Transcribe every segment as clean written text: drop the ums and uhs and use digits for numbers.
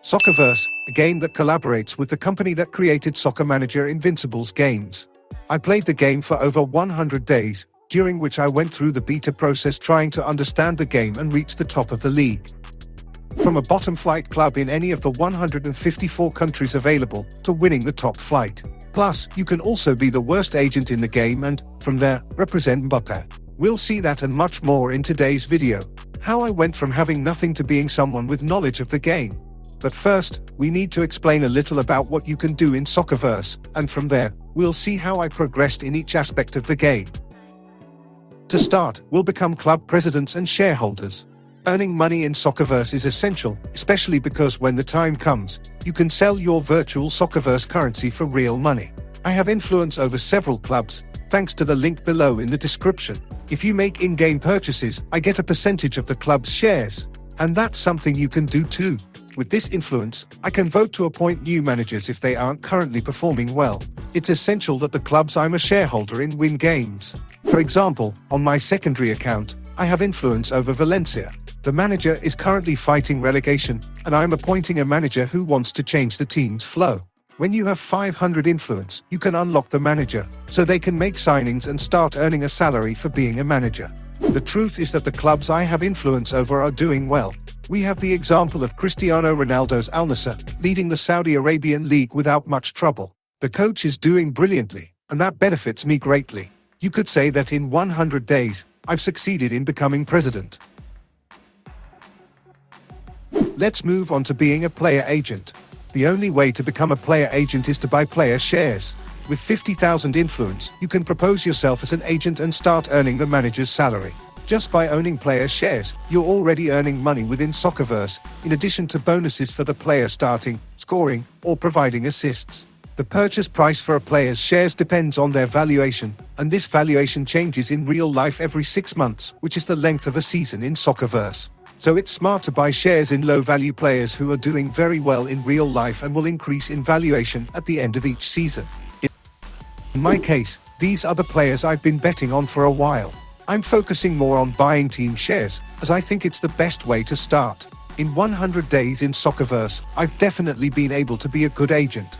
Soccerverse, a game that collaborates with the company that created Soccer Manager Invincible's games. I played the game for over 100 days, during which I went through the beta process trying to understand the game and reach the top of the league. From a bottom flight club in any of the 154 countries available, to winning the top flight. Plus, you can also be the worst agent in the game and, from there, represent Mbappe. We'll see that and much more in today's video. How I went from having nothing to being someone with knowledge of the game. But first, we need to explain a little about what you can do in Soccerverse, and from there, we'll see how I progressed in each aspect of the game. To start, we'll become club presidents and shareholders. Earning money in Soccerverse is essential, especially because when the time comes, you can sell your virtual Soccerverse currency for real money. I have influence over several clubs, thanks to the link below in the description. If you make in-game purchases, I get a percentage of the club's shares. And that's something you can do too. With this influence, I can vote to appoint new managers if they aren't currently performing well. It's essential that the clubs I'm a shareholder in win games. For example, on my secondary account, I have influence over Valencia. The manager is currently fighting relegation, and I'm appointing a manager who wants to change the team's flow. When you have 500 influence, you can unlock the manager, so they can make signings and start earning a salary for being a manager. The truth is that the clubs I have influence over are doing well. We have the example of Cristiano Ronaldo's Al Nassr, leading the Saudi Arabian league without much trouble. The coach is doing brilliantly, and that benefits me greatly. You could say that in 100 days, I've succeeded in becoming president. Let's move on to being a player agent. The only way to become a player agent is to buy player shares. With 50,000 influence, you can propose yourself as an agent and start earning the manager's salary. Just by owning player shares, you're already earning money within Soccerverse, in addition to bonuses for the player starting, scoring, or providing assists. The purchase price for a player's shares depends on their valuation, and this valuation changes in real life every 6 months, which is the length of a season in Soccerverse. So it's smart to buy shares in low-value players who are doing very well in real life and will increase in valuation at the end of each season. In my case, these are the players I've been betting on for a while. I'm focusing more on buying team shares, as I think it's the best way to start. In 100 days in Soccerverse, I've definitely been able to be a good agent.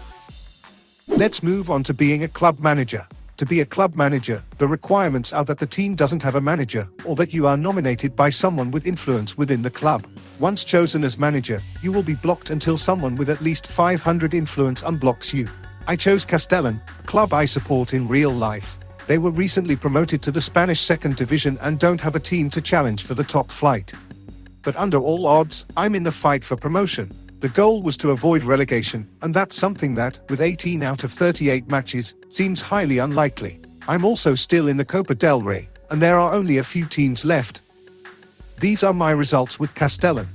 Let's move on to being a club manager. To be a club manager, the requirements are that the team doesn't have a manager, or that you are nominated by someone with influence within the club. Once chosen as manager, you will be blocked until someone with at least 500 influence unblocks you. I chose Castellan, a club I support in real life. They were recently promoted to the Spanish second division and don't have a team to challenge for the top flight. But under all odds, I'm in the fight for promotion. The goal was to avoid relegation, and that's something that, with 18 out of 38 matches, seems highly unlikely. I'm also still in the Copa del Rey, and there are only a few teams left. These are my results with Castellan.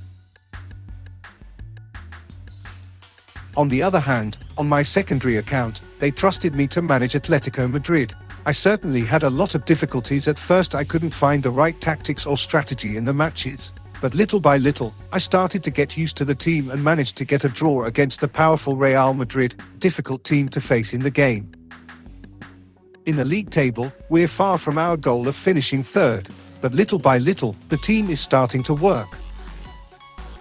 On the other hand, on my secondary account, they trusted me to manage Atletico Madrid. I certainly had a lot of difficulties at first. I couldn't find the right tactics or strategy in the matches. But little by little, I started to get used to the team and managed to get a draw against the powerful Real Madrid, difficult team to face in the game. In the league table, we're far from our goal of finishing third, but little by little, the team is starting to work.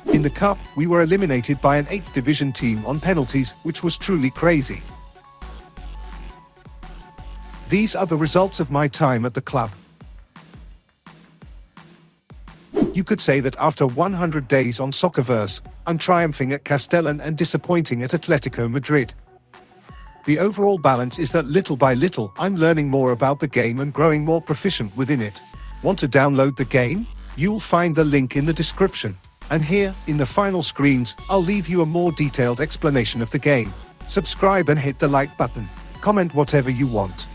In the cup, we were eliminated by an 8th division team on penalties, which was truly crazy. These are the results of my time at the club. You could say that after 100 days on Soccerverse, I'm triumphing at Castellan and disappointing at Atletico Madrid. The overall balance is that little by little, I'm learning more about the game and growing more proficient within it. Want to download the game? You'll find the link in the description. And here, in the final screens, I'll leave you a more detailed explanation of the game. Subscribe and hit the like button. Comment whatever you want.